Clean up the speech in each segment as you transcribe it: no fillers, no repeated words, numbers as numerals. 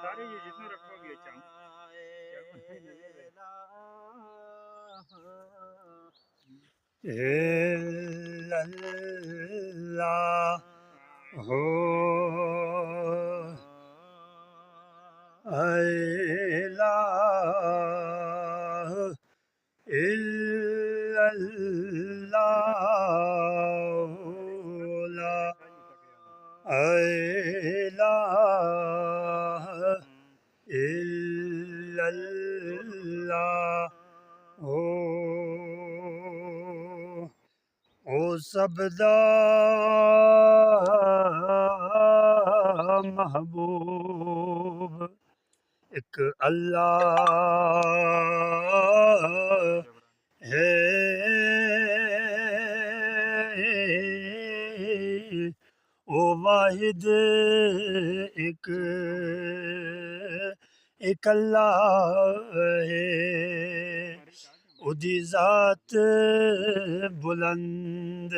سارے یہ جتنا رکھو گے چاہوں اللہ ہو الہ الا اللہ لا الہ الا اللہ او سب دا محبوب ایک اللہ ہے او واحد ایک اللہ ہے او دی ذات بلند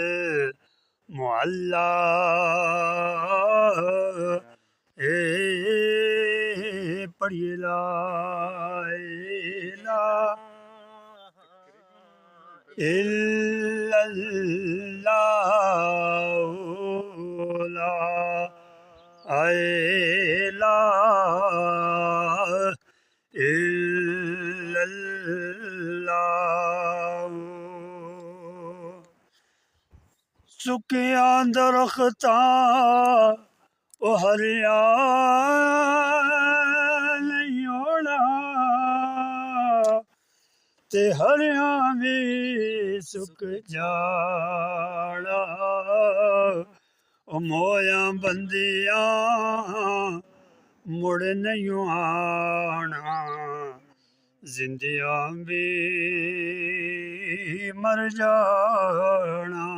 معلا پڑھیے لا الہ الا اللہ لا الہ الا اللہ سکیاں درختاں او ہریاں نہیں ہونا تے ہریاں بھی سک جانا او مویاں بندیاں مڑ نہیں آنا زندیاں بھی مر جانا